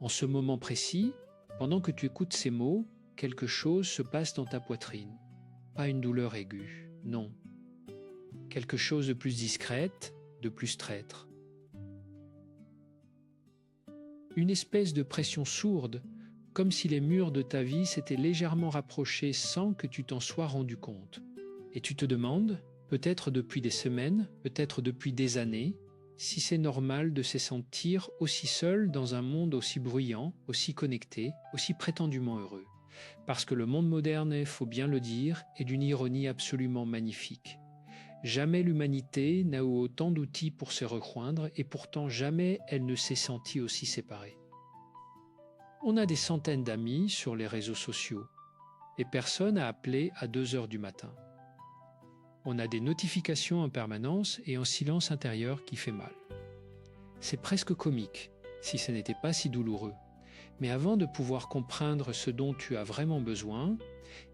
En ce moment précis, pendant que tu écoutes ces mots, quelque chose se passe dans ta poitrine. Pas une douleur aiguë, non. Quelque chose de plus discrète, de plus traître. Une espèce de pression sourde, comme si les murs de ta vie s'étaient légèrement rapprochés sans que tu t'en sois rendu compte. Et tu te demandes, peut-être depuis des semaines, peut-être depuis des années, si c'est normal de se sentir aussi seul dans un monde aussi bruyant, aussi connecté, aussi prétendument heureux. Parce que le monde moderne, il faut bien le dire, est d'une ironie absolument magnifique. Jamais l'humanité n'a eu autant d'outils pour se rejoindre et pourtant jamais elle ne s'est sentie aussi séparée. On a des centaines d'amis sur les réseaux sociaux et personne n'a appelé à 2 heures du matin. On a des notifications en permanence et un silence intérieur qui fait mal. C'est presque comique, si ce n'était pas si douloureux. Mais avant de pouvoir comprendre ce dont tu as vraiment besoin,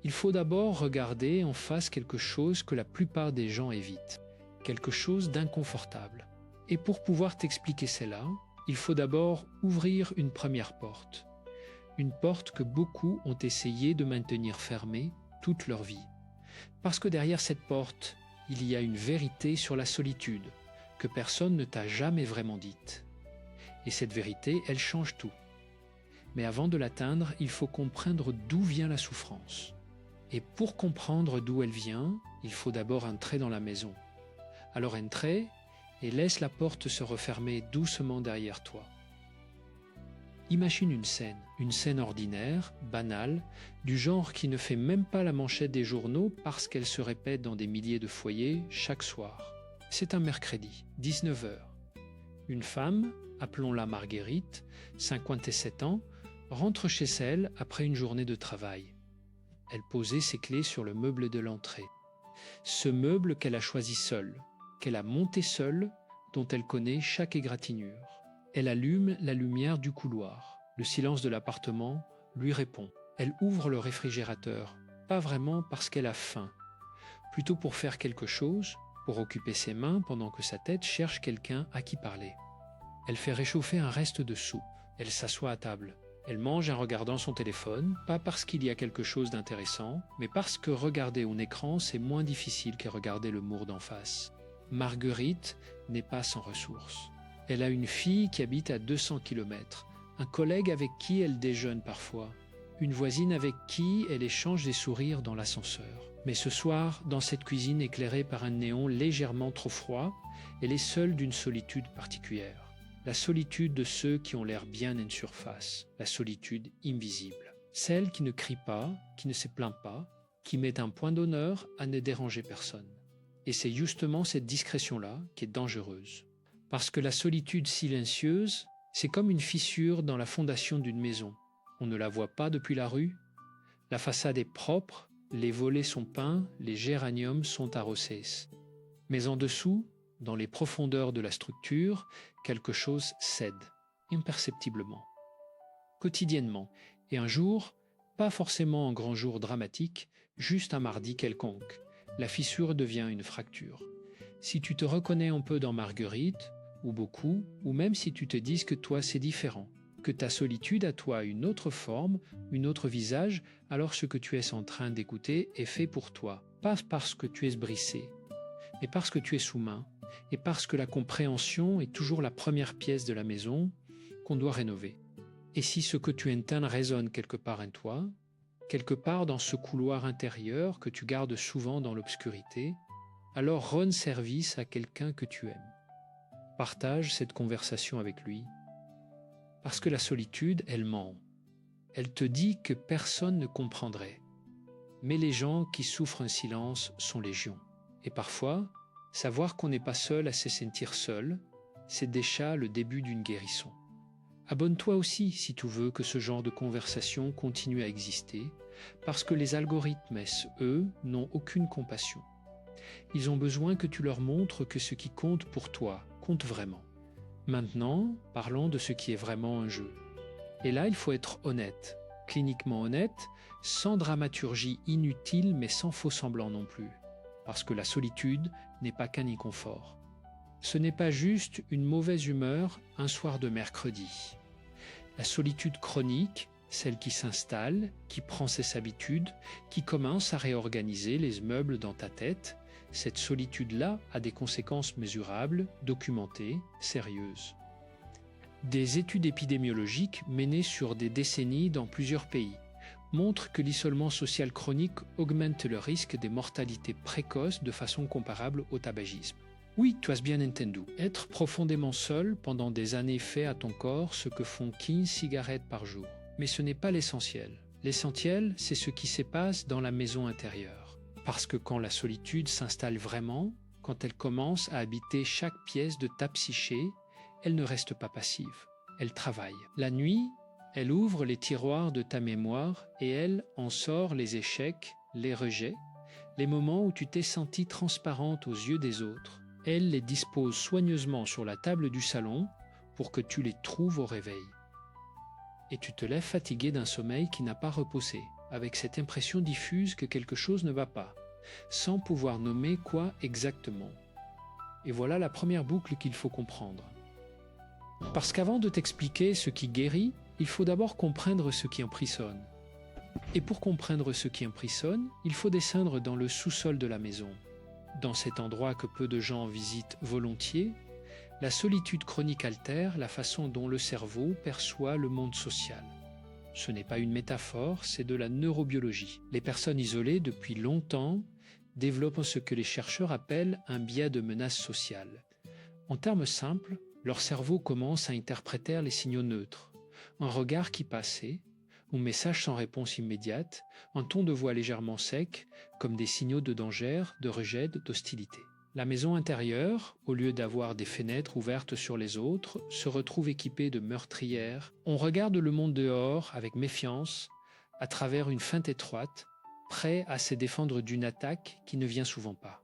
il faut d'abord regarder en face quelque chose que la plupart des gens évitent, quelque chose d'inconfortable. Et pour pouvoir t'expliquer cela, il faut d'abord ouvrir une première porte. Une porte que beaucoup ont essayé de maintenir fermée toute leur vie. Parce que derrière cette porte, il y a une vérité sur la solitude que personne ne t'a jamais vraiment dite. Et cette vérité, elle change tout. Mais avant de l'atteindre, il faut comprendre d'où vient la souffrance. Et pour comprendre d'où elle vient, il faut d'abord entrer dans la maison. Alors entrez et laisse la porte se refermer doucement derrière toi. Imagine une scène ordinaire, banale, du genre qui ne fait même pas la manchette des journaux parce qu'elle se répète dans des milliers de foyers chaque soir. C'est un mercredi, 19 heures. Une femme, appelons-la Marguerite, 57 ans, rentre chez elle après une journée de travail. Elle posait ses clés sur le meuble de l'entrée. Ce meuble qu'elle a choisi seule, qu'elle a monté seule, dont elle connaît chaque égratignure. Elle allume la lumière du couloir. Le silence de l'appartement lui répond. Elle ouvre le réfrigérateur, pas vraiment parce qu'elle a faim, plutôt pour faire quelque chose, pour occuper ses mains pendant que sa tête cherche quelqu'un à qui parler. Elle fait réchauffer un reste de soupe. Elle s'assoit à table. Elle mange en regardant son téléphone, pas parce qu'il y a quelque chose d'intéressant, mais parce que regarder un écran, c'est moins difficile que regarder le mur d'en face. Marguerite n'est pas sans ressources. Elle a une fille qui habite à 200 km, un collègue avec qui elle déjeune parfois, une voisine avec qui elle échange des sourires dans l'ascenseur. Mais ce soir, dans cette cuisine éclairée par un néon légèrement trop froid, elle est seule d'une solitude particulière. La solitude de ceux qui ont l'air bien en surface, la solitude invisible. Celle qui ne crie pas, qui ne se plaint pas, qui met un point d'honneur à ne déranger personne. Et c'est justement cette discrétion-là qui est dangereuse. Parce que la solitude silencieuse, c'est comme une fissure dans la fondation d'une maison. On ne la voit pas depuis la rue. La façade est propre, les volets sont peints, les géraniums sont arrosés. Mais en dessous, dans les profondeurs de la structure, quelque chose cède, imperceptiblement, quotidiennement. Et un jour, pas forcément un grand jour dramatique, juste un mardi quelconque, la fissure devient une fracture. Si tu te reconnais un peu dans Marguerite, ou beaucoup, ou même si tu te dis que toi c'est différent, que ta solitude à toi a une autre forme, un autre visage, alors ce que tu es en train d'écouter est fait pour toi, pas parce que tu es brisé, mais parce que tu es sous-main, et parce que la compréhension est toujours la première pièce de la maison qu'on doit rénover. Et si ce que tu entends résonne quelque part en toi, quelque part dans ce couloir intérieur que tu gardes souvent dans l'obscurité, alors rends service à quelqu'un que tu aimes. Partage cette conversation avec lui. Parce que la solitude, elle ment. Elle te dit que personne ne comprendrait. Mais les gens qui souffrent en silence sont légion. Et parfois, savoir qu'on n'est pas seul à se sentir seul, c'est déjà le début d'une guérison. Abonne-toi aussi si tu veux que ce genre de conversation continue à exister, parce que les algorithmes, eux, n'ont aucune compassion. Ils ont besoin que tu leur montres que ce qui compte pour toi compte vraiment. Maintenant, parlons de ce qui est vraiment un jeu. Et là, il faut être honnête, cliniquement honnête, sans dramaturgie inutile mais sans faux semblant non plus. Parce que la solitude n'est pas qu'un inconfort. Ce n'est pas juste une mauvaise humeur un soir de mercredi. La solitude chronique, celle qui s'installe, qui prend ses habitudes, qui commence à réorganiser les meubles dans ta tête, cette solitude-là a des conséquences mesurables, documentées, sérieuses. Des études épidémiologiques menées sur des décennies dans plusieurs pays montrent que l'isolement social chronique augmente le risque des mortalités précoces de façon comparable au tabagisme. Oui, tu as bien entendu. Être profondément seul pendant des années fait à ton corps ce que font 15 cigarettes par jour. Mais ce n'est pas l'essentiel. L'essentiel, c'est ce qui se passe dans la maison intérieure. Parce que quand la solitude s'installe vraiment, quand elle commence à habiter chaque pièce de ta psyché, elle ne reste pas passive. Elle travaille. La nuit, elle ouvre les tiroirs de ta mémoire et elle en sort les échecs, les rejets, les moments où tu t'es sentie transparente aux yeux des autres. Elle les dispose soigneusement sur la table du salon pour que tu les trouves au réveil. Et tu te lèves fatigué d'un sommeil qui n'a pas reposé, avec cette impression diffuse que quelque chose ne va pas, sans pouvoir nommer quoi exactement. Et voilà la première boucle qu'il faut comprendre. Parce qu'avant de t'expliquer ce qui guérit, il faut d'abord comprendre ce qui emprisonne. Et pour comprendre ce qui emprisonne, il faut descendre dans le sous-sol de la maison. Dans cet endroit que peu de gens visitent volontiers, la solitude chronique altère la façon dont le cerveau perçoit le monde social. Ce n'est pas une métaphore, c'est de la neurobiologie. Les personnes isolées depuis longtemps développent ce que les chercheurs appellent un biais de menace sociale. En termes simples, leur cerveau commence à interpréter les signaux neutres. Un regard qui passait, un message sans réponse immédiate, un ton de voix légèrement sec, comme des signaux de danger, de rejet, d'hostilité. La maison intérieure, au lieu d'avoir des fenêtres ouvertes sur les autres, se retrouve équipée de meurtrières. On regarde le monde dehors avec méfiance, à travers une fente étroite, prêt à se défendre d'une attaque qui ne vient souvent pas.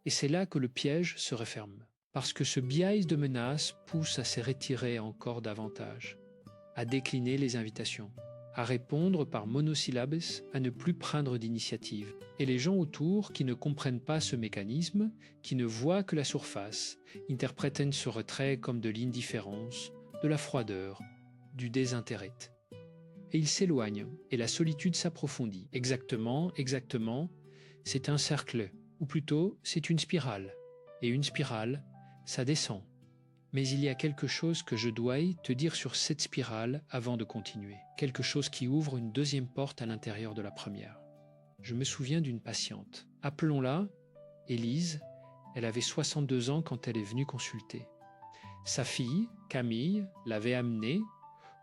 Et c'est là que le piège se referme, parce que ce biais de menace pousse à se retirer encore davantage, à décliner les invitations, à répondre par monosyllabes, à ne plus prendre d'initiative. Et les gens autour qui ne comprennent pas ce mécanisme, qui ne voient que la surface, interprètent ce retrait comme de l'indifférence, de la froideur, du désintérêt. Et ils s'éloignent, et la solitude s'approfondit. Exactement, c'est un cercle, ou plutôt c'est une spirale. Et une spirale, ça descend. Mais il y a quelque chose que je dois te dire sur cette spirale avant de continuer. Quelque chose qui ouvre une deuxième porte à l'intérieur de la première. Je me souviens d'une patiente. Appelons-la Élise. Elle avait 62 ans quand elle est venue consulter. Sa fille, Camille, l'avait amenée,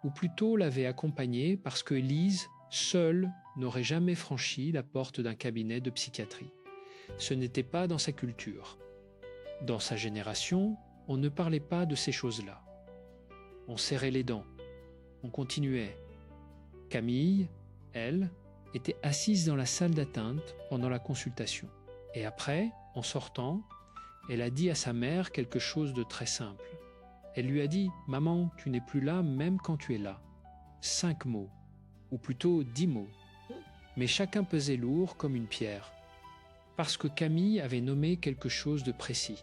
ou plutôt l'avait accompagnée parce que Élise, seule, n'aurait jamais franchi la porte d'un cabinet de psychiatrie. Ce n'était pas dans sa culture. Dans sa génération, on ne parlait pas de ces choses-là. On serrait les dents. On continuait. Camille, elle, était assise dans la salle d'attente pendant la consultation. Et après, en sortant, elle a dit à sa mère quelque chose de très simple. Elle lui a dit « Maman, tu n'es plus là même quand tu es là ». 5 mots, ou plutôt 10 mots. Mais chacun pesait lourd comme une pierre. Parce que Camille avait nommé quelque chose de précis.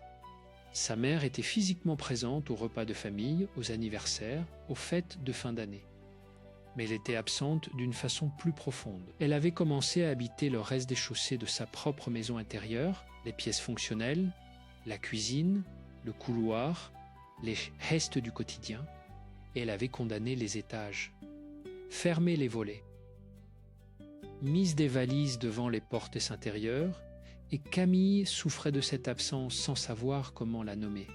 Sa mère était physiquement présente aux repas de famille, aux anniversaires, aux fêtes de fin d'année. Mais elle était absente d'une façon plus profonde. Elle avait commencé à habiter le reste des chaussées de sa propre maison intérieure, les pièces fonctionnelles, la cuisine, le couloir, les gestes du quotidien, et elle avait condamné les étages, fermé les volets, mise des valises devant les portes intérieures, et Camille souffrait de cette absence sans savoir comment la nommer.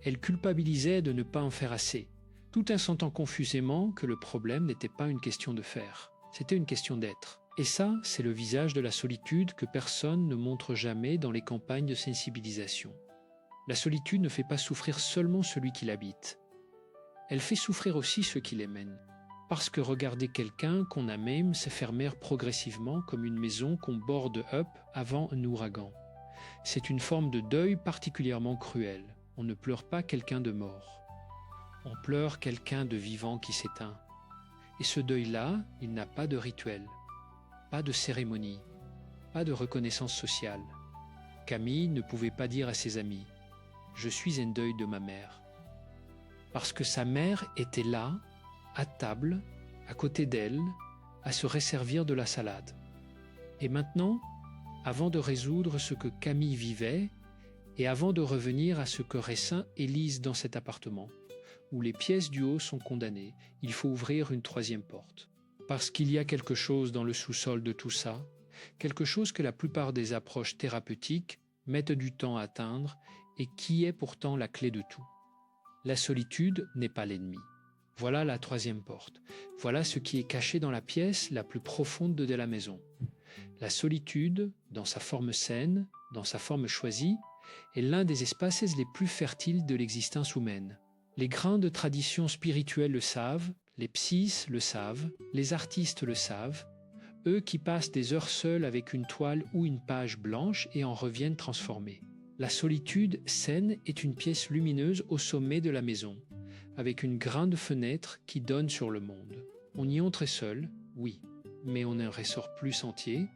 Elle culpabilisait de ne pas en faire assez, tout en sentant confusément que le problème n'était pas une question de faire, c'était une question d'être. Et ça, c'est le visage de la solitude que personne ne montre jamais dans les campagnes de sensibilisation. La solitude ne fait pas souffrir seulement celui qui l'habite. Elle fait souffrir aussi ceux qui les mènent. Parce que regarder quelqu'un qu'on a même se fermer progressivement comme une maison qu'on borde up avant un ouragan. C'est une forme de deuil particulièrement cruelle. On ne pleure pas quelqu'un de mort. On pleure quelqu'un de vivant qui s'éteint. Et ce deuil-là, il n'a pas de rituel, pas de cérémonie, pas de reconnaissance sociale. Camille ne pouvait pas dire à ses amis « Je suis en deuil de ma mère ». Parce que sa mère était là, à table, à côté d'elle, à se resservir de la salade. Et maintenant, avant de résoudre ce que Camille vivait, et avant de revenir à ce que Racine et Lise dans cet appartement, où les pièces du haut sont condamnées, il faut ouvrir une troisième porte. Parce qu'il y a quelque chose dans le sous-sol de tout ça, quelque chose que la plupart des approches thérapeutiques mettent du temps à atteindre et qui est pourtant la clé de tout. La solitude n'est pas l'ennemi. Voilà la troisième porte. Voilà ce qui est caché dans la pièce la plus profonde de la maison. La solitude, dans sa forme saine, dans sa forme choisie, est l'un des espaces les plus fertiles de l'existence humaine. Les grands de tradition spirituelle le savent, les psys le savent, les artistes le savent, eux qui passent des heures seuls avec une toile ou une page blanche et en reviennent transformés. La solitude saine est une pièce lumineuse au sommet de la maison, avec une grande fenêtre qui donne sur le monde. On y entre seul, oui, mais on en ressort plus entier,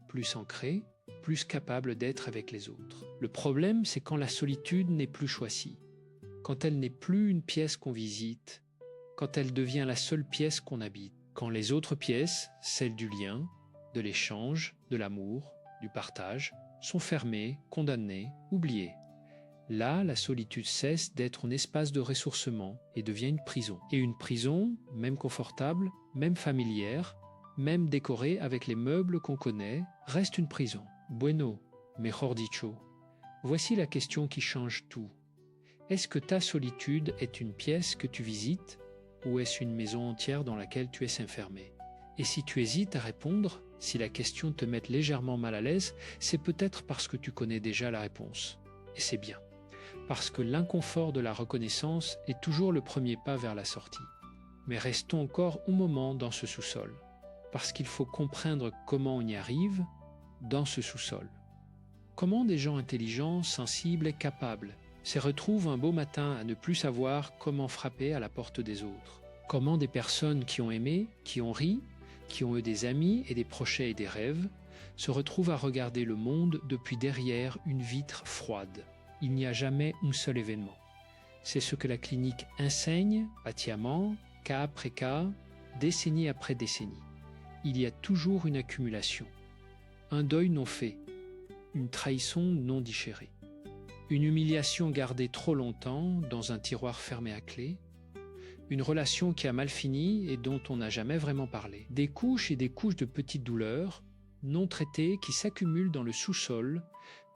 plus ancré, plus capable d'être avec les autres. Le problème, c'est quand la solitude n'est plus choisie, quand elle n'est plus une pièce qu'on visite, quand elle devient la seule pièce qu'on habite, quand les autres pièces, celles du lien, de l'échange, de l'amour, du partage, sont fermées, condamnées, oubliées. Là, la solitude cesse d'être un espace de ressourcement et devient une prison. Et une prison, même confortable, même familière, même décorée avec les meubles qu'on connaît, reste une prison. Bueno, mejor dicho. Voici la question qui change tout. Est-ce que ta solitude est une pièce que tu visites ou est-ce une maison entière dans laquelle tu es enfermé? Et si tu hésites à répondre, si la question te met légèrement mal à l'aise, c'est peut-être parce que tu connais déjà la réponse. Et c'est bien. Parce que l'inconfort de la reconnaissance est toujours le premier pas vers la sortie. Mais restons encore un moment dans ce sous-sol. Parce qu'il faut comprendre comment on y arrive dans ce sous-sol. Comment des gens intelligents, sensibles et capables se retrouvent un beau matin à ne plus savoir comment frapper à la porte des autres. Comment des personnes qui ont aimé, qui ont ri, qui ont eu des amis et des projets et des rêves, se retrouvent à regarder le monde depuis derrière une vitre froide. Il n'y a jamais un seul événement. C'est ce que la clinique enseigne, patiemment, cas après cas, décennie après décennie. Il y a toujours une accumulation. Un deuil non fait, une trahison non digérée. Une humiliation gardée trop longtemps dans un tiroir fermé à clé, une relation qui a mal fini et dont on n'a jamais vraiment parlé. Des couches et des couches de petites douleurs non traitées qui s'accumulent dans le sous-sol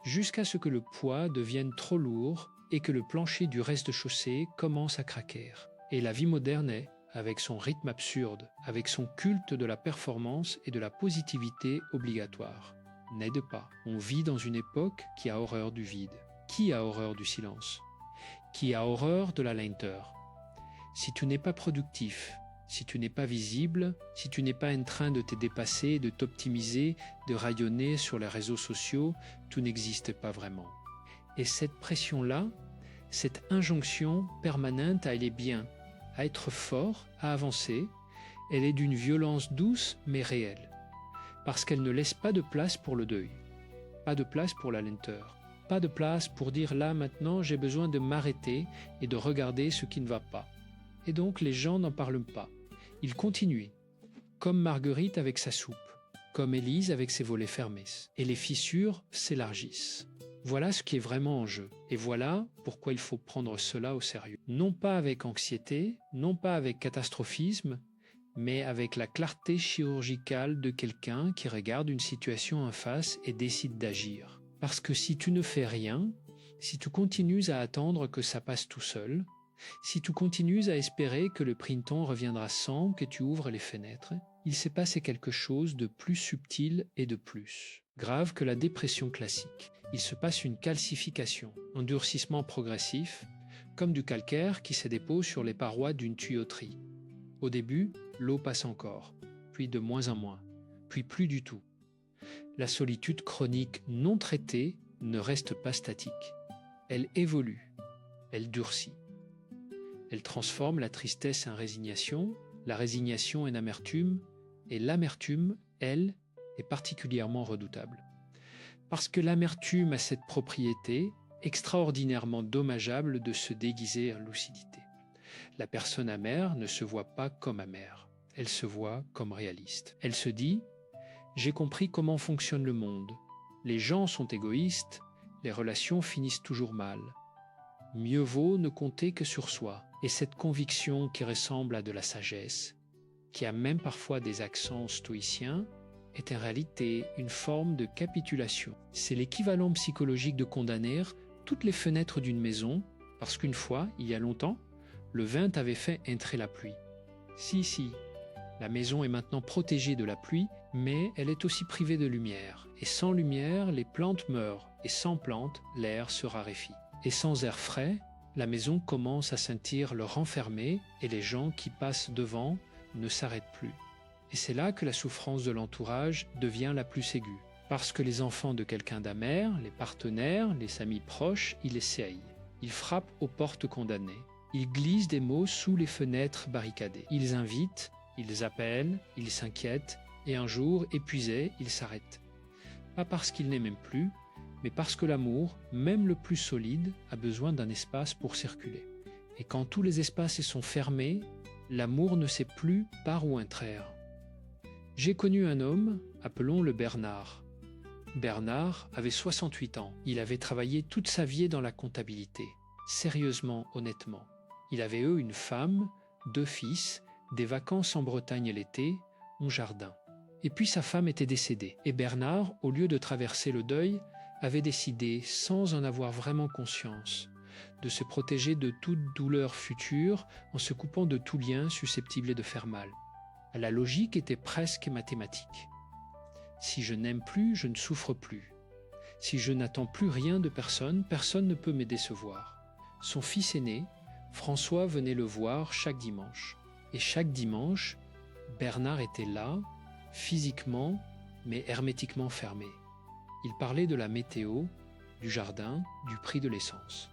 jusqu'à ce que le poids devienne trop lourd et que le plancher du rez-de-chaussée commence à craquer. Et la vie moderne est, avec son rythme absurde, avec son culte de la performance et de la positivité obligatoire, n'aide pas. On vit dans une époque qui a horreur du vide. Qui a horreur du silence? Qui a horreur de la lenteur? Si tu n'es pas productif, si tu n'es pas visible, si tu n'es pas en train de te dépasser, de t'optimiser, de rayonner sur les réseaux sociaux, tu n'existes pas vraiment. Et cette pression-là, cette injonction permanente à aller bien, à être fort, à avancer, elle est d'une violence douce mais réelle, parce qu'elle ne laisse pas de place pour le deuil, pas de place pour la lenteur. Pas de place pour dire là maintenant j'ai besoin de m'arrêter et de regarder ce qui ne va pas. Et donc les gens n'en parlent pas. Ils continuent, comme Marguerite avec sa soupe, comme Élise avec ses volets fermés. Et les fissures s'élargissent. Voilà ce qui est vraiment en jeu. Et voilà pourquoi il faut prendre cela au sérieux. Non pas avec anxiété, non pas avec catastrophisme, mais avec la clarté chirurgicale de quelqu'un qui regarde une situation en face et décide d'agir. Parce que si tu ne fais rien, si tu continues à attendre que ça passe tout seul, si tu continues à espérer que le printemps reviendra sans que tu ouvres les fenêtres, il s'est passé quelque chose de plus subtil et de plus grave que la dépression classique. Il se passe une calcification, un durcissement progressif, comme du calcaire qui se dépose sur les parois d'une tuyauterie. Au début, l'eau passe encore, puis de moins en moins, puis plus du tout. La solitude chronique non traitée ne reste pas statique. Elle évolue, elle durcit. Elle transforme la tristesse en résignation, la résignation en amertume, et l'amertume, elle, est particulièrement redoutable. Parce que l'amertume a cette propriété extraordinairement dommageable de se déguiser en lucidité. La personne amère ne se voit pas comme amère, elle se voit comme réaliste. Elle se dit « J'ai compris comment fonctionne le monde. Les gens sont égoïstes, les relations finissent toujours mal. Mieux vaut ne compter que sur soi. » Et cette conviction qui ressemble à de la sagesse, qui a même parfois des accents stoïciens, est en réalité une forme de capitulation. C'est l'équivalent psychologique de condamner toutes les fenêtres d'une maison parce qu'une fois, il y a longtemps, le vent avait fait entrer la pluie. Si, la maison est maintenant protégée de la pluie, mais elle est aussi privée de lumière. Et sans lumière, les plantes meurent, et sans plantes, l'air se raréfie. Et sans air frais, la maison commence à sentir le renfermer et les gens qui passent devant ne s'arrêtent plus. Et c'est là que la souffrance de l'entourage devient la plus aiguë. Parce que les enfants de quelqu'un d'amer, les partenaires, les amis proches, ils essayent. Ils frappent aux portes condamnées. Ils glissent des mots sous les fenêtres barricadées. Ils invitent, ils appellent, ils s'inquiètent, et un jour, épuisés, ils s'arrêtent. Pas parce qu'ils n'aiment plus, mais parce que l'amour, même le plus solide, a besoin d'un espace pour circuler. Et quand tous les espaces sont fermés, l'amour ne sait plus par où entrer. J'ai connu un homme, appelons-le Bernard. Bernard avait 68 ans. Il avait travaillé toute sa vie dans la comptabilité, sérieusement, honnêtement. Il avait eu une femme, 2 fils, des vacances en Bretagne l'été, un jardin. Et puis sa femme était décédée. Et Bernard, au lieu de traverser le deuil, avait décidé, sans en avoir vraiment conscience, de se protéger de toute douleur future en se coupant de tout lien susceptible de faire mal. La logique était presque mathématique. Si je n'aime plus, je ne souffre plus. Si je n'attends plus rien de personne, personne ne peut me décevoir. Son fils aîné, François, venait le voir chaque dimanche. Et chaque dimanche, Bernard était là, physiquement, mais hermétiquement fermé. Il parlait de la météo, du jardin, du prix de l'essence.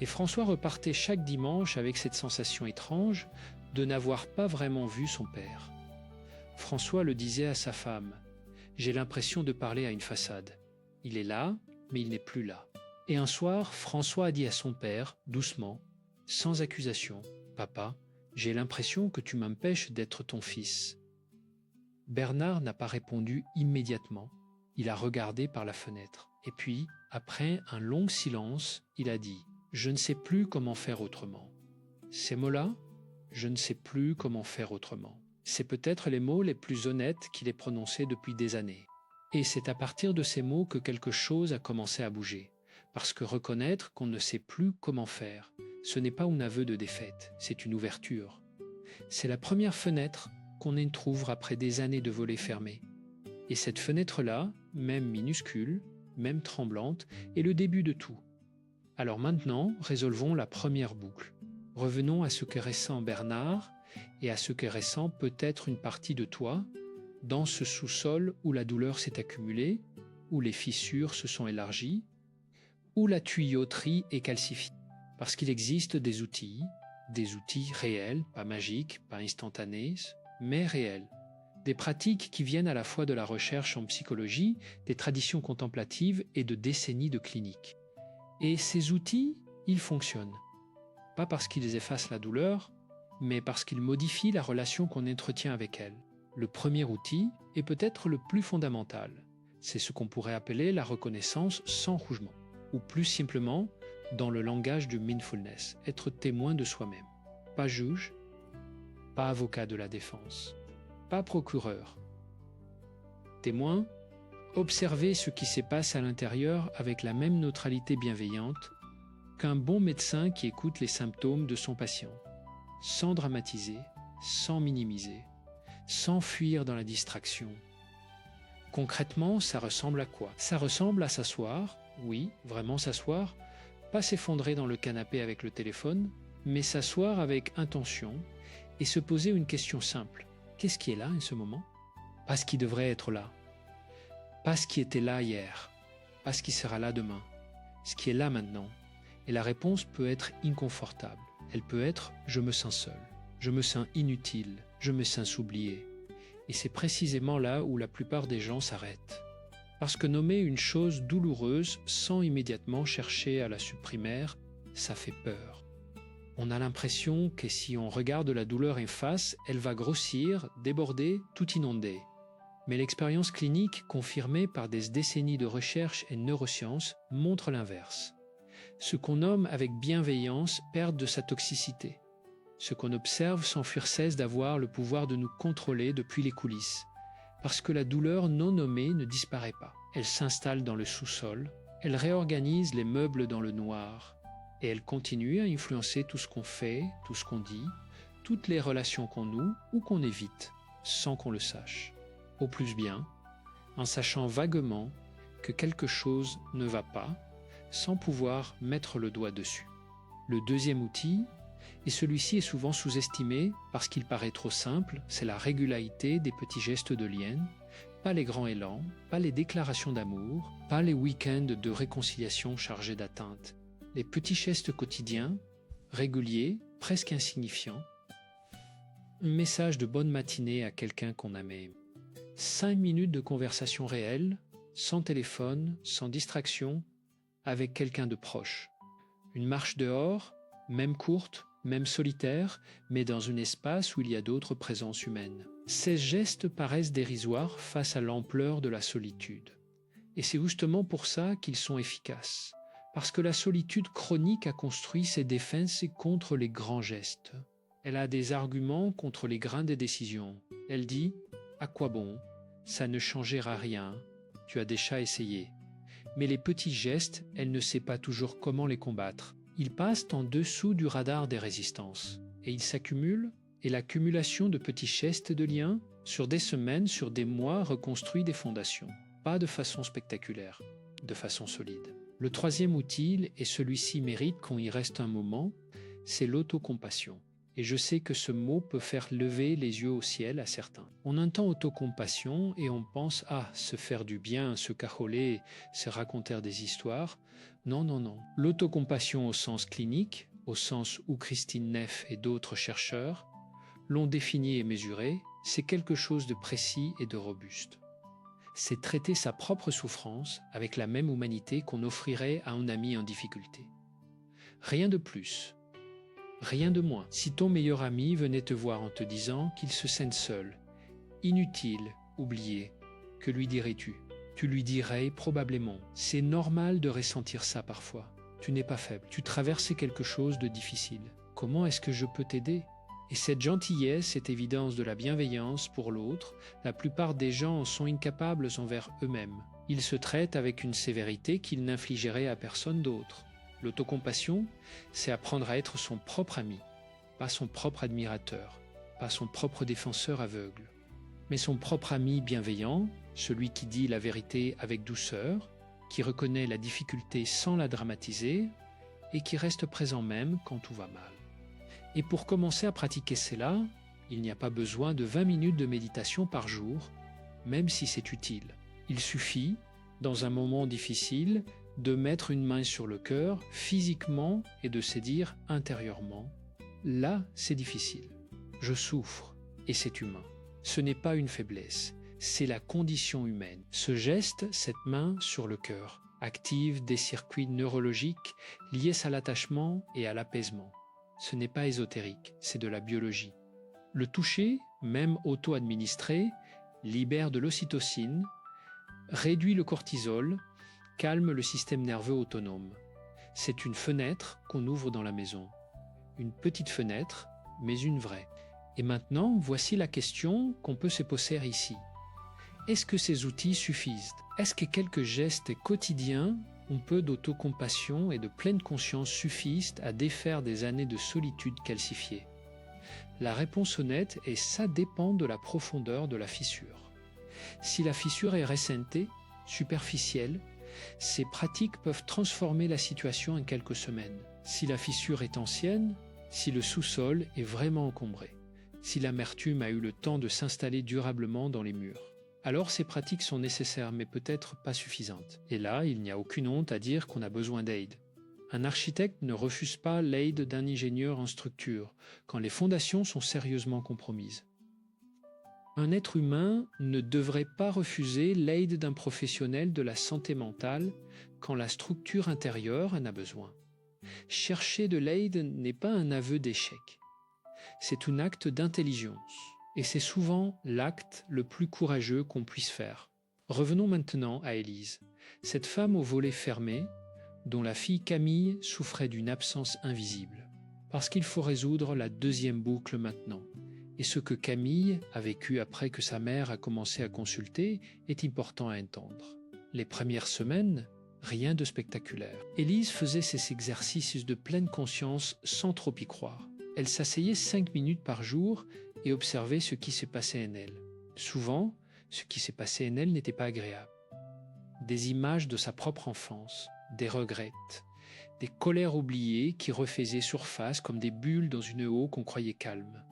Et François repartait chaque dimanche avec cette sensation étrange de n'avoir pas vraiment vu son père. François le disait à sa femme « J'ai l'impression de parler à une façade. Il est là, mais il n'est plus là. » Et un soir, François a dit à son père, doucement, sans accusation, « Papa, j'ai l'impression que tu m'empêches d'être ton fils. » Bernard n'a pas répondu immédiatement. Il a regardé par la fenêtre. Et puis, après un long silence, il a dit « Je ne sais plus comment faire autrement. » Ces mots-là, « Je ne sais plus comment faire autrement. » C'est peut-être les mots les plus honnêtes qu'il ait prononcés depuis des années. Et c'est à partir de ces mots que quelque chose a commencé à bouger. Parce que reconnaître qu'on ne sait plus comment faire, ce n'est pas un aveu de défaite, c'est une ouverture. C'est la première fenêtre qu'on trouve après des années de volets fermés. Et cette fenêtre-là, même minuscule, même tremblante, est le début de tout. Alors maintenant, résolvons la première boucle. Revenons à ce que ressent Bernard et à ce que ressent peut-être une partie de toi dans ce sous-sol où la douleur s'est accumulée, où les fissures se sont élargies, où la tuyauterie est calcifiée. Parce qu'il existe des outils réels, pas magiques, pas instantanés, mais réels. Des pratiques qui viennent à la fois de la recherche en psychologie, des traditions contemplatives et de décennies de clinique. Et ces outils, ils fonctionnent. Pas parce qu'ils effacent la douleur, mais parce qu'ils modifient la relation qu'on entretient avec elle. Le premier outil est peut-être le plus fondamental. C'est ce qu'on pourrait appeler la reconnaissance sans rougement. Ou plus simplement, dans le langage du mindfulness, être témoin de soi-même. Pas juge, pas avocat de la défense, pas procureur. Témoin, observer ce qui se passe à l'intérieur avec la même neutralité bienveillante qu'un bon médecin qui écoute les symptômes de son patient, sans dramatiser, sans minimiser, sans fuir dans la distraction. Concrètement, ça ressemble à quoi? Ça ressemble à s'asseoir, oui, vraiment s'asseoir, pas s'effondrer dans le canapé avec le téléphone, mais s'asseoir avec intention et se poser une question simple. Qu'est-ce qui est là en ce moment? Pas ce qui devrait être là. Pas ce qui était là hier. Pas ce qui sera là demain. Ce qui est là maintenant. Et la réponse peut être inconfortable. Elle peut être « je me sens seul »,« je me sens inutile »,« je me sens oublié ». Et c'est précisément là où la plupart des gens s'arrêtent. Parce que nommer une chose douloureuse sans immédiatement chercher à la supprimer, ça fait peur. On a l'impression que si on regarde la douleur en face, elle va grossir, déborder, tout inonder. Mais l'expérience clinique, confirmée par des décennies de recherche et neurosciences, montre l'inverse. Ce qu'on nomme avec bienveillance perd de sa toxicité. Ce qu'on observe sans fuir cesse d'avoir le pouvoir de nous contrôler depuis les coulisses. Parce que la douleur non nommée ne disparaît pas. Elle s'installe dans le sous-sol, elle réorganise les meubles dans le noir, et elle continue à influencer tout ce qu'on fait, tout ce qu'on dit, toutes les relations qu'on noue ou qu'on évite, sans qu'on le sache. Au plus bien, en sachant vaguement que quelque chose ne va pas, sans pouvoir mettre le doigt dessus. Le deuxième outil, et celui-ci est souvent sous-estimé parce qu'il paraît trop simple, c'est la régularité des petits gestes de lien, pas les grands élans, pas les déclarations d'amour, pas les week-ends de réconciliation chargés d'atteintes. Les petits gestes quotidiens, réguliers, presque insignifiants. Un message de bonne matinée à quelqu'un qu'on aimait. 5 minutes de conversation réelle, sans téléphone, sans distraction, avec quelqu'un de proche. Une marche dehors, même courte, même solitaire, mais dans un espace où il y a d'autres présences humaines. Ces gestes paraissent dérisoires face à l'ampleur de la solitude. Et c'est justement pour ça qu'ils sont efficaces. Parce que la solitude chronique a construit ses défenses contre les grands gestes. Elle a des arguments contre les grains des décisions. Elle dit « À quoi bon ? Ça ne changera rien. Tu as déjà essayé. » Mais les petits gestes, elle ne sait pas toujours comment les combattre. Ils passent en dessous du radar des résistances. Et ils s'accumulent, et l'accumulation de petits gestes de lien, sur des semaines, sur des mois, reconstruit des fondations. Pas de façon spectaculaire, de façon solide. Le troisième outil, et celui-ci mérite qu'on y reste un moment, c'est l'autocompassion. Et je sais que ce mot peut faire lever les yeux au ciel à certains. On entend autocompassion et on pense « Ah, se faire du bien, se cajoler, se raconter des histoires ». Non, non, non. L'autocompassion au sens clinique, au sens où Christine Neff et d'autres chercheurs l'ont défini et mesuré, c'est quelque chose de précis et de robuste. C'est traiter sa propre souffrance avec la même humanité qu'on offrirait à un ami en difficulté. Rien de plus. Rien de moins. Si ton meilleur ami venait te voir en te disant qu'il se sent seul, inutile, oublié, que lui dirais-tu ? Tu lui dirais probablement « C'est normal de ressentir ça parfois. Tu n'es pas faible. Tu traverses quelque chose de difficile. Comment est-ce que je peux t'aider ?» Et cette gentillesse, cette évidence de la bienveillance pour l'autre, la plupart des gens en sont incapables envers eux-mêmes. Ils se traitent avec une sévérité qu'ils n'infligeraient à personne d'autre. L'autocompassion, c'est apprendre à être son propre ami, pas son propre admirateur, pas son propre défenseur aveugle, mais son propre ami bienveillant, celui qui dit la vérité avec douceur, qui reconnaît la difficulté sans la dramatiser et qui reste présent même quand tout va mal. Et pour commencer à pratiquer cela, il n'y a pas besoin de 20 minutes de méditation par jour, même si c'est utile. Il suffit, dans un moment difficile, de mettre une main sur le cœur physiquement et de se dire intérieurement « Là, c'est difficile. Je souffre et c'est humain. Ce n'est pas une faiblesse, c'est la condition humaine. » Ce geste, cette main sur le cœur, active des circuits neurologiques liés à l'attachement et à l'apaisement. Ce n'est pas ésotérique, c'est de la biologie. Le toucher, même auto-administré, libère de l'ocytocine, réduit le cortisol, calme le système nerveux autonome. C'est une fenêtre qu'on ouvre dans la maison. Une petite fenêtre, mais une vraie. Et maintenant, voici la question qu'on peut se poser ici. Est-ce que ces outils suffisent ? Est-ce que quelques gestes quotidiens, un peu d'autocompassion et de pleine conscience suffisent à défaire des années de solitude calcifiée ? La réponse honnête est ça dépend de la profondeur de la fissure. Si la fissure est récentée, superficielle, ces pratiques peuvent transformer la situation en quelques semaines. Si la fissure est ancienne, si le sous-sol est vraiment encombré, si l'amertume a eu le temps de s'installer durablement dans les murs, alors ces pratiques sont nécessaires mais peut-être pas suffisantes. Et là, il n'y a aucune honte à dire qu'on a besoin d'aide. Un architecte ne refuse pas l'aide d'un ingénieur en structure quand les fondations sont sérieusement compromises. Un être humain ne devrait pas refuser l'aide d'un professionnel de la santé mentale quand la structure intérieure en a besoin. Chercher de l'aide n'est pas un aveu d'échec. C'est un acte d'intelligence. Et c'est souvent l'acte le plus courageux qu'on puisse faire. Revenons maintenant à Élise, cette femme au volet fermé, dont la fille Camille souffrait d'une absence invisible. Parce qu'il faut résoudre la deuxième boucle maintenant. Et ce que Camille a vécu après que sa mère a commencé à consulter est important à entendre. Les premières semaines, rien de spectaculaire. Élise faisait ses exercices de pleine conscience sans trop y croire. Elle s'asseyait 5 minutes par jour et observait ce qui se passait en elle. Souvent, ce qui s'est passé en elle n'était pas agréable. Des images de sa propre enfance, des regrets, des colères oubliées qui refaisaient surface comme des bulles dans une eau qu'on croyait calme.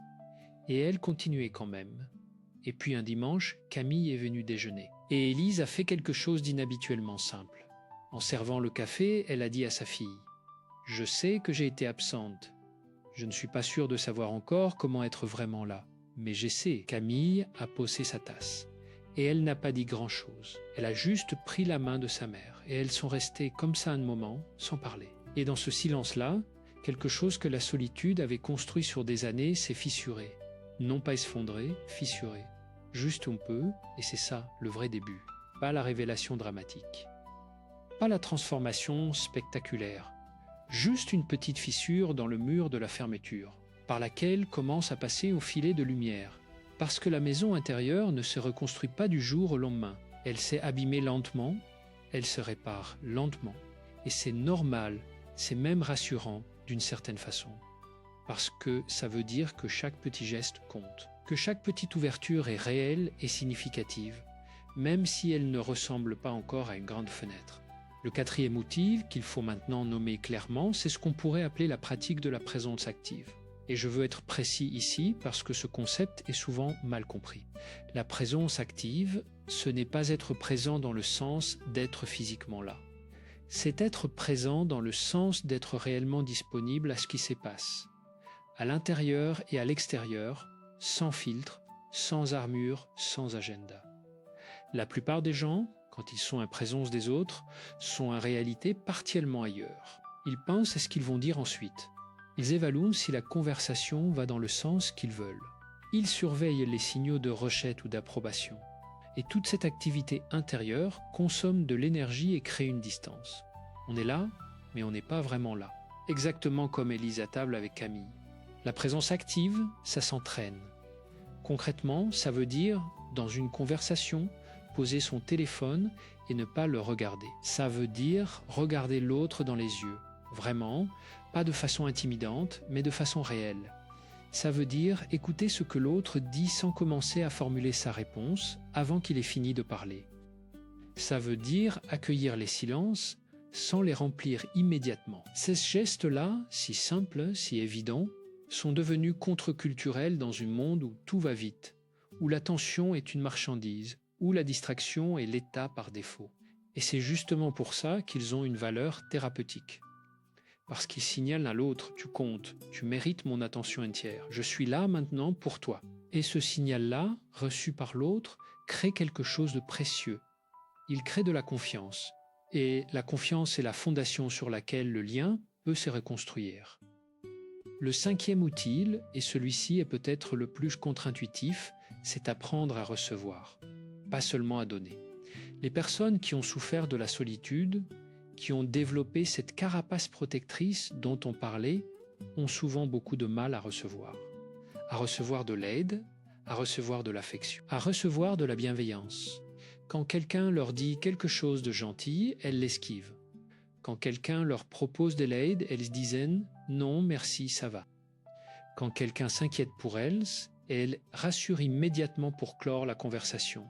Et elle continuait quand même. Et puis un dimanche, Camille est venue déjeuner. Et Élise a fait quelque chose d'inhabituellement simple. En servant le café, elle a dit à sa fille « Je sais que j'ai été absente. Je ne suis pas sûre de savoir encore comment être vraiment là. Mais j'essaie. » Camille a posé sa tasse. Et elle n'a pas dit grand-chose. Elle a juste pris la main de sa mère. Et elles sont restées comme ça un moment, sans parler. Et dans ce silence-là, quelque chose que la solitude avait construit sur des années s'est fissuré. Non pas effondré, fissuré. Juste un peu, et c'est ça, le vrai début. Pas la révélation dramatique. Pas la transformation spectaculaire. Juste une petite fissure dans le mur de la fermeture, par laquelle commence à passer un filet de lumière. Parce que la maison intérieure ne se reconstruit pas du jour au lendemain. Elle s'est abîmée lentement, elle se répare lentement. Et c'est normal, c'est même rassurant d'une certaine façon. Parce que ça veut dire que chaque petit geste compte. Que chaque petite ouverture est réelle et significative, même si elle ne ressemble pas encore à une grande fenêtre. Le quatrième outil qu'il faut maintenant nommer clairement, c'est ce qu'on pourrait appeler la pratique de la présence active. Et je veux être précis ici parce que ce concept est souvent mal compris. La présence active, ce n'est pas être présent dans le sens d'être physiquement là. C'est être présent dans le sens d'être réellement disponible à ce qui se passe, à l'intérieur et à l'extérieur, sans filtre, sans armure, sans agenda. La plupart des gens, quand ils sont en présence des autres, sont en réalité partiellement ailleurs. Ils pensent à ce qu'ils vont dire ensuite. Ils évaluent si la conversation va dans le sens qu'ils veulent. Ils surveillent les signaux de rejet ou d'approbation. Et toute cette activité intérieure consomme de l'énergie et crée une distance. On est là, mais on n'est pas vraiment là. Exactement comme Élise à table avec Camille. La présence active, ça s'entraîne. Concrètement, ça veut dire, dans une conversation, poser son téléphone et ne pas le regarder. Ça veut dire regarder l'autre dans les yeux. Vraiment, pas de façon intimidante, mais de façon réelle. Ça veut dire écouter ce que l'autre dit sans commencer à formuler sa réponse avant qu'il ait fini de parler. Ça veut dire accueillir les silences sans les remplir immédiatement. Ces gestes-là, si simples, si évidents, sont devenus contre-culturels dans un monde où tout va vite, où l'attention est une marchandise, où la distraction est l'état par défaut. Et c'est justement pour ça qu'ils ont une valeur thérapeutique. Parce qu'ils signalent à l'autre, tu comptes, tu mérites mon attention entière, je suis là maintenant pour toi. Et ce signal-là, reçu par l'autre, crée quelque chose de précieux. Il crée de la confiance. Et la confiance est la fondation sur laquelle le lien peut se reconstruire. Le cinquième outil, et celui-ci est peut-être le plus contre-intuitif, c'est apprendre à recevoir, pas seulement à donner. Les personnes qui ont souffert de la solitude, qui ont développé cette carapace protectrice dont on parlait, ont souvent beaucoup de mal à recevoir de l'aide, à recevoir de l'affection, à recevoir de la bienveillance. Quand quelqu'un leur dit quelque chose de gentil, elles l'esquivent. Quand quelqu'un leur propose de l'aide, elles disent « non, merci, ça va ». Quand quelqu'un s'inquiète pour elles rassurent immédiatement pour clore la conversation.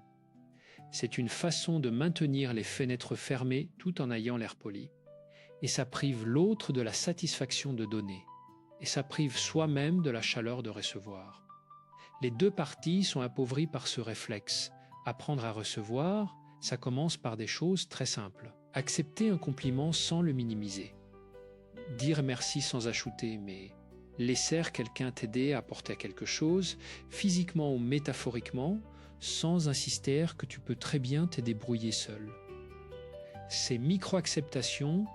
C'est une façon de maintenir les fenêtres fermées tout en ayant l'air poli. Et ça prive l'autre de la satisfaction de donner. Et ça prive soi-même de la chaleur de recevoir. Les deux parties sont appauvries par ce réflexe. Apprendre à recevoir, ça commence par des choses très simples. Accepter un compliment sans le minimiser. Dire merci sans ajouter, mais laisser quelqu'un t'aider à apporter quelque chose, physiquement ou métaphoriquement, sans insister que tu peux très bien te débrouiller seul. Ces micro-acceptations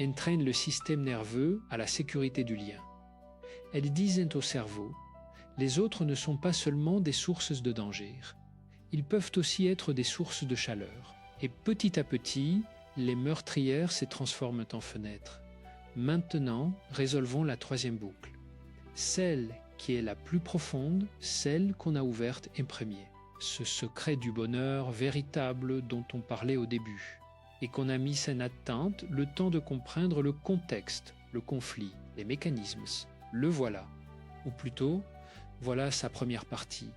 entraînent le système nerveux à la sécurité du lien. Elles disent au cerveau, les autres ne sont pas seulement des sources de danger, ils peuvent aussi être des sources de chaleur. Et petit à petit, les meurtrières se transforment en fenêtres. Maintenant, résolvons la troisième boucle. Celle qui est la plus profonde, celle qu'on a ouverte en premier. Ce secret du bonheur véritable dont on parlait au début et qu'on a mis en attente le temps de comprendre le contexte, le conflit, les mécanismes. Le voilà. Ou plutôt, voilà sa première partie.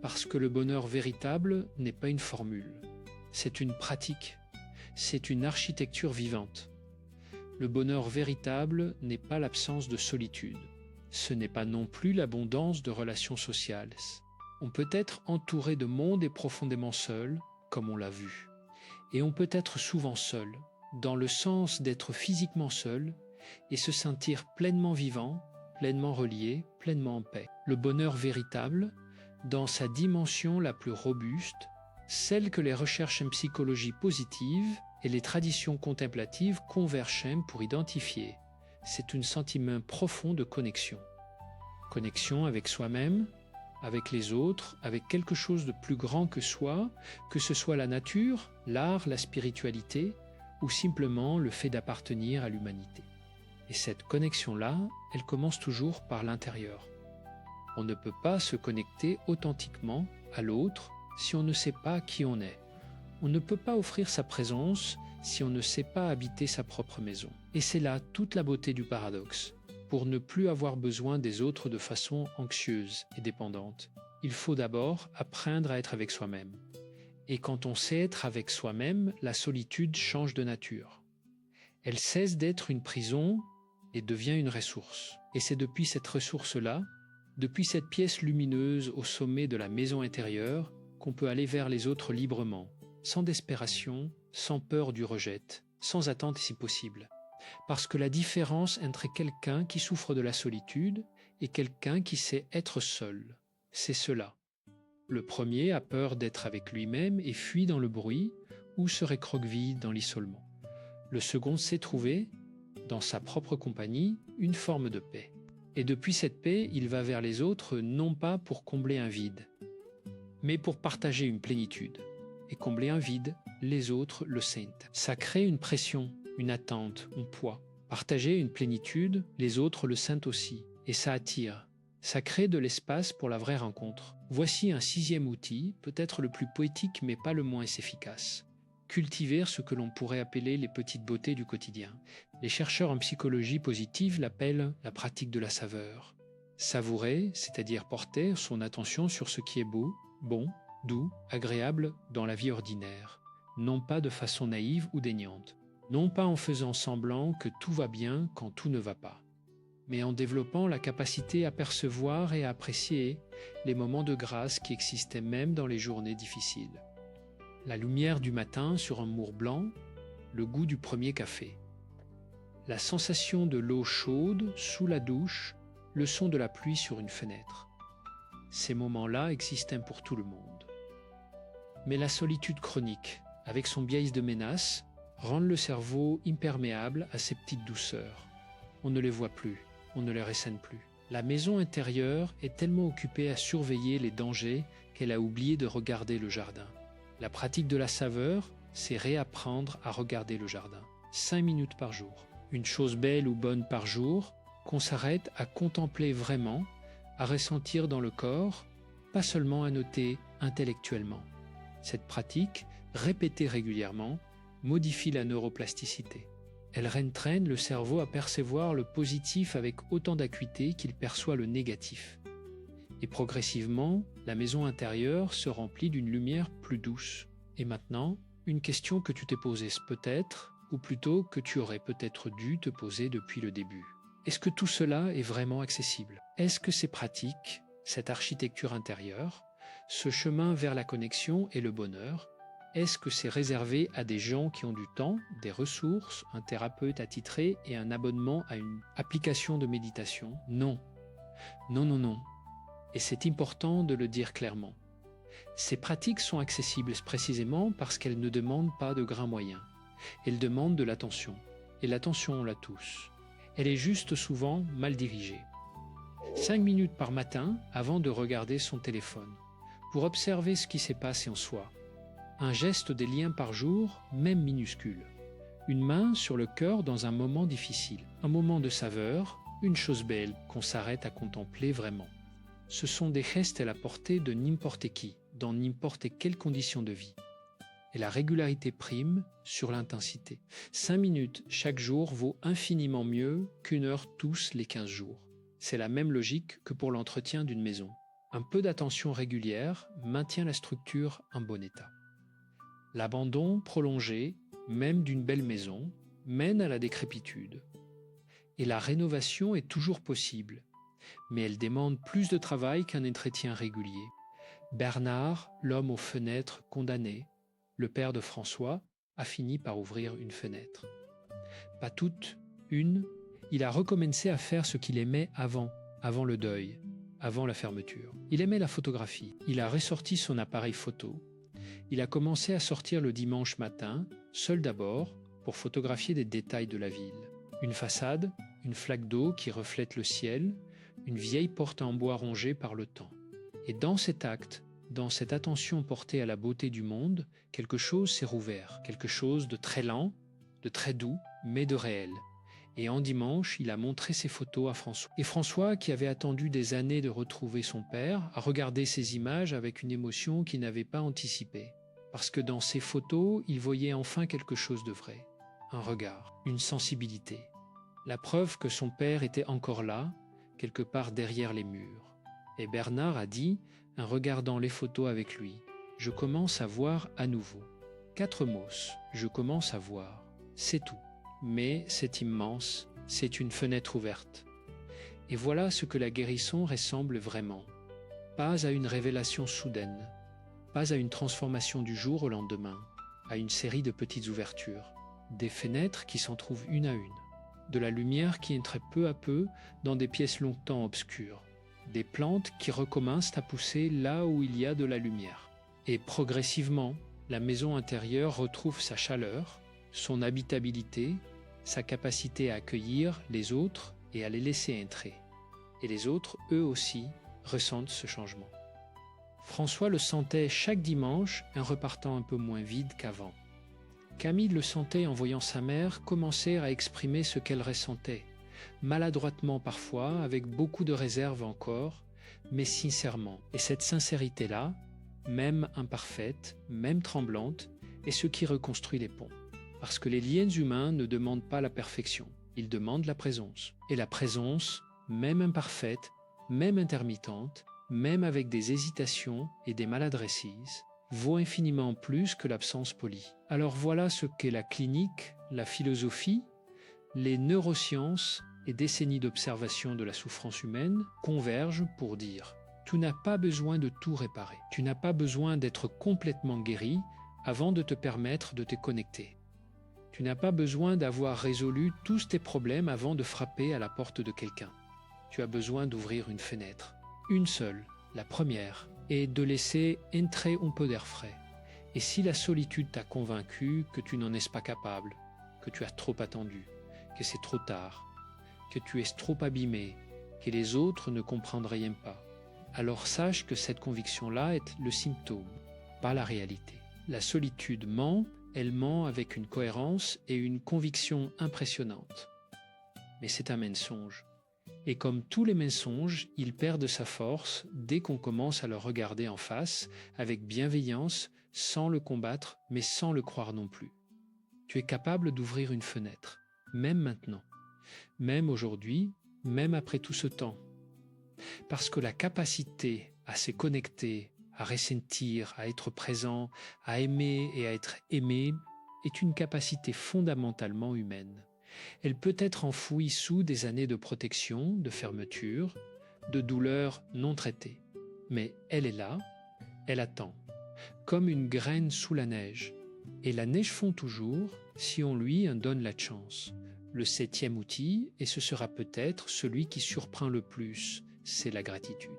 Parce que le bonheur véritable n'est pas une formule. C'est une pratique. C'est une architecture vivante. Le bonheur véritable n'est pas l'absence de solitude. Ce n'est pas non plus l'abondance de relations sociales. On peut être entouré de monde et profondément seul, comme on l'a vu. Et on peut être souvent seul, dans le sens d'être physiquement seul et se sentir pleinement vivant, pleinement relié, pleinement en paix. Le bonheur véritable, dans sa dimension la plus robuste, celle que les recherches en psychologie positive et les traditions contemplatives convergent pour identifier, c'est un sentiment profond de connexion. Connexion avec soi-même, avec les autres, avec quelque chose de plus grand que soi, que ce soit la nature, l'art, la spiritualité, ou simplement le fait d'appartenir à l'humanité. Et cette connexion-là, elle commence toujours par l'intérieur. On ne peut pas se connecter authentiquement à l'autre si on ne sait pas qui on est. On ne peut pas offrir sa présence si on ne sait pas habiter sa propre maison. Et c'est là toute la beauté du paradoxe. Pour ne plus avoir besoin des autres de façon anxieuse et dépendante, il faut d'abord apprendre à être avec soi-même. Et quand on sait être avec soi-même, la solitude change de nature. Elle cesse d'être une prison et devient une ressource. Et c'est depuis cette ressource-là, depuis cette pièce lumineuse au sommet de la maison intérieure, qu'on peut aller vers les autres librement, sans desperation, sans peur du rejet, sans attente si possible. Parce que la différence entre quelqu'un qui souffre de la solitude et quelqu'un qui sait être seul, c'est cela. Le premier a peur d'être avec lui-même et fuit dans le bruit ou se recroqueville dans l'isolement. Le second sait trouver, dans sa propre compagnie, une forme de paix. Et depuis cette paix, il va vers les autres non pas pour combler un vide, mais pour partager une plénitude. Et combler un vide, les autres le sentent. Ça crée une pression, une attente, un poids. Partager une plénitude, les autres le sentent aussi. Et ça attire. Ça crée de l'espace pour la vraie rencontre. Voici un sixième outil, peut-être le plus poétique mais pas le moins efficace. Cultiver ce que l'on pourrait appeler les petites beautés du quotidien. Les chercheurs en psychologie positive l'appellent la pratique de la saveur. Savourer, c'est-à-dire porter son attention sur ce qui est beau, bon, doux, agréable dans la vie ordinaire, non pas de façon naïve ou déniante, non pas en faisant semblant que tout va bien quand tout ne va pas, mais en développant la capacité à percevoir et à apprécier les moments de grâce qui existaient même dans les journées difficiles. La lumière du matin sur un mur blanc, le goût du premier café, la sensation de l'eau chaude sous la douche, le son de la pluie sur une fenêtre. Ces moments-là existent pour tout le monde. Mais la solitude chronique, avec son biais de menace, rend le cerveau imperméable à ces petites douceurs. On ne les voit plus, on ne les ressent plus. La maison intérieure est tellement occupée à surveiller les dangers qu'elle a oublié de regarder le jardin. La pratique de la saveur, c'est réapprendre à regarder le jardin. 5 minutes par jour. Une chose belle ou bonne par jour, qu'on s'arrête à contempler vraiment, à ressentir dans le corps, pas seulement à noter intellectuellement. Cette pratique, répétée régulièrement, modifie la neuroplasticité. Elle entraîne le cerveau à percevoir le positif avec autant d'acuité qu'il perçoit le négatif. Et progressivement, la maison intérieure se remplit d'une lumière plus douce. Et maintenant, une question que tu t'es posée peut-être, ou plutôt que tu aurais peut-être dû te poser depuis le début. Est-ce que tout cela est vraiment accessible? Est-ce que ces pratiques, cette architecture intérieure, ce chemin vers la connexion et le bonheur, est-ce que c'est réservé à des gens qui ont du temps, des ressources, un thérapeute attitré et un abonnement à une application de méditation? Non. Non, non, non. Et c'est important de le dire clairement. Ces pratiques sont accessibles précisément parce qu'elles ne demandent pas de grands moyens. Elles demandent de l'attention. et l'attention on l'a tous. Elle est juste souvent mal dirigée. 5 minutes par matin avant de regarder son téléphone, pour observer ce qui s'est passé en soi. Un geste des liens par jour, même minuscule. Une main sur le cœur dans un moment difficile, un moment de saveur, une chose belle qu'on s'arrête à contempler vraiment. Ce sont des gestes à la portée de n'importe qui, dans n'importe quelle condition de vie. Et la régularité prime sur l'intensité. 5 minutes chaque jour vaut infiniment mieux qu'une heure tous les 15 jours. C'est la même logique que pour l'entretien d'une maison. Un peu d'attention régulière maintient la structure en bon état. L'abandon prolongé, même d'une belle maison, mène à la décrépitude. Et la rénovation est toujours possible, mais elle demande plus de travail qu'un entretien régulier. Bernard, l'homme aux fenêtres condamné, le père de François, a fini par ouvrir une fenêtre. Pas toute, une, il a recommencé à faire ce qu'il aimait avant le deuil, avant la fermeture. Il aimait la photographie, il a ressorti son appareil photo. Il a commencé à sortir le dimanche matin, seul d'abord, pour photographier des détails de la ville. Une façade, une flaque d'eau qui reflète le ciel, une vieille porte en bois rongée par le temps. Et dans cet acte, dans cette attention portée à la beauté du monde, quelque chose s'est rouvert, quelque chose de très lent, de très doux, mais de réel. Et en dimanche, il a montré ses photos à François. Et François, qui avait attendu des années de retrouver son père, a regardé ces images avec une émotion qu'il n'avait pas anticipée. Parce que dans ces photos, il voyait enfin quelque chose de vrai. Un regard, une sensibilité. La preuve que son père était encore là, quelque part derrière les murs. Et Bernard a dit, en regardant les photos avec lui, « Je commence à voir à nouveau. » 4 mots, je commence à voir. C'est tout. Mais c'est immense, c'est une fenêtre ouverte. Et voilà ce que la guérison ressemble vraiment. Pas à une révélation soudaine, pas à une transformation du jour au lendemain, à une série de petites ouvertures, des fenêtres qui s'en trouvent une à une, de la lumière qui entre peu à peu dans des pièces longtemps obscures, des plantes qui recommencent à pousser là où il y a de la lumière. Et progressivement, la maison intérieure retrouve sa chaleur, son habitabilité, sa capacité à accueillir les autres et à les laisser entrer. Et les autres, eux aussi, ressentent ce changement. François le sentait chaque dimanche en repartant un peu moins vide qu'avant. Camille le sentait en voyant sa mère commencer à exprimer ce qu'elle ressentait, maladroitement parfois, avec beaucoup de réserve encore, mais sincèrement. Et cette sincérité-là, même imparfaite, même tremblante, est ce qui reconstruit les ponts. Parce que les liens humains ne demandent pas la perfection, ils demandent la présence. Et la présence, même imparfaite, même intermittente, même avec des hésitations et des maladresses, vaut infiniment plus que l'absence polie. Alors voilà ce qu'est la clinique, la philosophie, les neurosciences et décennies d'observation de la souffrance humaine convergent pour dire « Tu n'as pas besoin de tout réparer, tu n'as pas besoin d'être complètement guéri avant de te permettre de te connecter. Tu n'as pas besoin d'avoir résolu tous tes problèmes avant de frapper à la porte de quelqu'un. Tu as besoin d'ouvrir une fenêtre, une seule, la première, et de laisser entrer un peu d'air frais. Et si la solitude t'a convaincu que tu n'en es pas capable, que tu as trop attendu, que c'est trop tard, que tu es trop abîmé, que les autres ne comprennent rien pas, alors sache que cette conviction-là est le symptôme, pas la réalité. La solitude ment, elle ment avec une cohérence et une conviction impressionnantes. Mais c'est un mensonge. Et comme tous les mensonges, il perd de sa force dès qu'on commence à le regarder en face, avec bienveillance, sans le combattre, mais sans le croire non plus. Tu es capable d'ouvrir une fenêtre, même maintenant, même aujourd'hui, même après tout ce temps. Parce que la capacité à se connecter, à ressentir, à être présent, à aimer et à être aimé est une capacité fondamentalement humaine. Elle peut être enfouie sous des années de protection, de fermeture, de douleurs non traitées. Mais elle est là, elle attend, comme une graine sous la neige. Et la neige fond toujours si on lui en donne la chance. Le 7e outil, et ce sera peut-être celui qui surprend le plus, c'est la gratitude.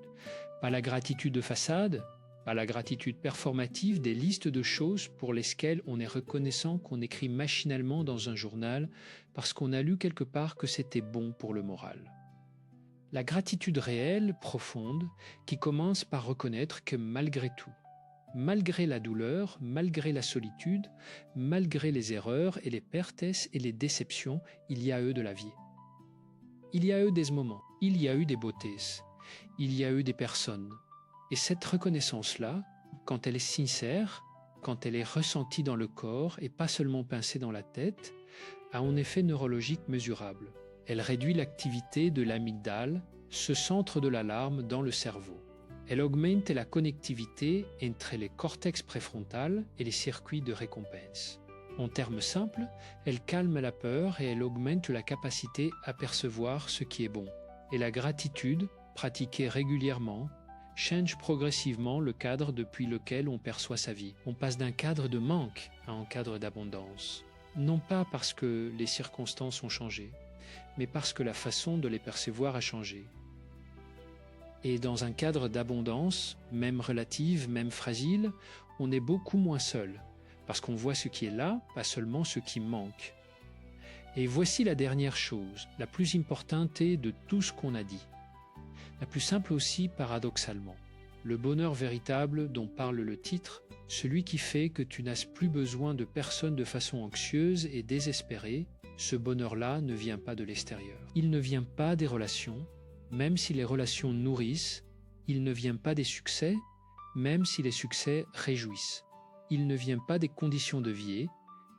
Pas la gratitude de façade, pas la gratitude performative des listes de choses pour lesquelles on est reconnaissant qu'on écrit machinalement dans un journal parce qu'on a lu quelque part que c'était bon pour le moral. La gratitude réelle, profonde, qui commence par reconnaître que malgré tout, malgré la douleur, malgré la solitude, malgré les erreurs et les pertes et les déceptions, il y a eu de la vie. Il y a eu des moments, il y a eu des beautés, il y a eu des personnes. Et cette reconnaissance-là, quand elle est sincère, quand elle est ressentie dans le corps et pas seulement pincée dans la tête, a un effet neurologique mesurable. Elle réduit l'activité de l'amygdale, ce centre de l'alarme dans le cerveau. Elle augmente la connectivité entre les cortex préfrontal et les circuits de récompense. En termes simples, elle calme la peur et elle augmente la capacité à percevoir ce qui est bon. Et la gratitude, pratiquée régulièrement, change progressivement le cadre depuis lequel on perçoit sa vie. On passe d'un cadre de manque à un cadre d'abondance. Non pas parce que les circonstances ont changé, mais parce que la façon de les percevoir a changé. Et dans un cadre d'abondance, même relative, même fragile, on est beaucoup moins seul, parce qu'on voit ce qui est là, pas seulement ce qui manque. Et voici la dernière chose, la plus importante de tout ce qu'on a dit. La plus simple aussi, paradoxalement. Le bonheur véritable dont parle le titre, celui qui fait que tu n'as plus besoin de personne de façon anxieuse et désespérée, ce bonheur-là ne vient pas de l'extérieur. Il ne vient pas des relations, même si les relations nourrissent. Il ne vient pas des succès, même si les succès réjouissent. Il ne vient pas des conditions de vie,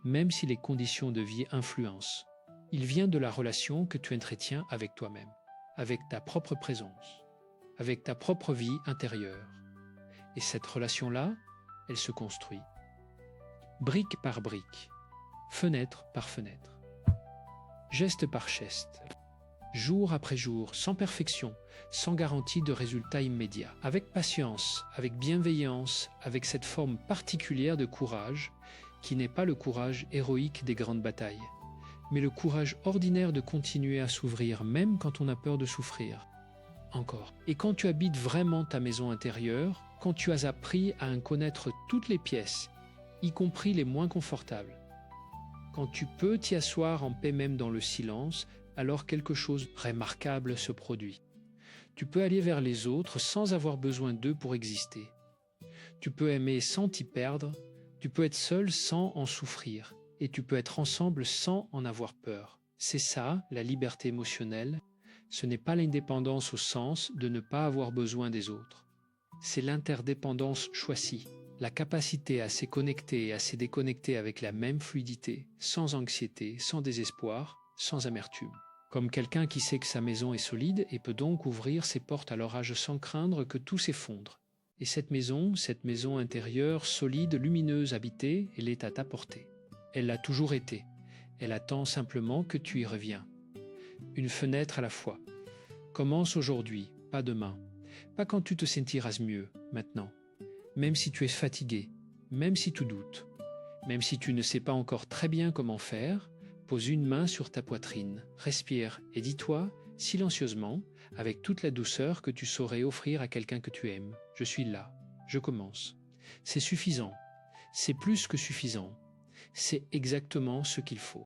même si les conditions de vie influencent. Il vient de la relation que tu entretiens avec toi-même, avec ta propre présence, avec ta propre vie intérieure. Et cette relation-là, elle se construit, brique par brique, fenêtre par fenêtre, geste par geste, jour après jour, sans perfection, sans garantie de résultat immédiat, avec patience, avec bienveillance, avec cette forme particulière de courage, qui n'est pas le courage héroïque des grandes batailles, mais le courage ordinaire de continuer à s'ouvrir même quand on a peur de souffrir. Encore. Et quand tu habites vraiment ta maison intérieure, quand tu as appris à en connaître toutes les pièces, y compris les moins confortables, quand tu peux t'y asseoir en paix même dans le silence, alors quelque chose de remarquable se produit. Tu peux aller vers les autres sans avoir besoin d'eux pour exister. Tu peux aimer sans t'y perdre, tu peux être seul sans en souffrir, et tu peux être ensemble sans en avoir peur. C'est ça, la liberté émotionnelle. Ce n'est pas l'indépendance au sens de ne pas avoir besoin des autres. C'est l'interdépendance choisie, la capacité à se connecter et à se déconnecter avec la même fluidité, sans anxiété, sans désespoir, sans amertume. Comme quelqu'un qui sait que sa maison est solide et peut donc ouvrir ses portes à l'orage sans craindre que tout s'effondre. Et cette maison intérieure, solide, lumineuse, habitée, elle est à ta portée. Elle l'a toujours été. Elle attend simplement que tu y reviens. Une fenêtre à la fois. Commence aujourd'hui, pas demain. Pas quand tu te sentiras mieux, maintenant. Même si tu es fatigué, même si tu doutes, même si tu ne sais pas encore très bien comment faire, pose une main sur ta poitrine, respire et dis-toi, silencieusement, avec toute la douceur que tu saurais offrir à quelqu'un que tu aimes. Je suis là, je commence. C'est suffisant, c'est plus que suffisant, c'est exactement ce qu'il faut.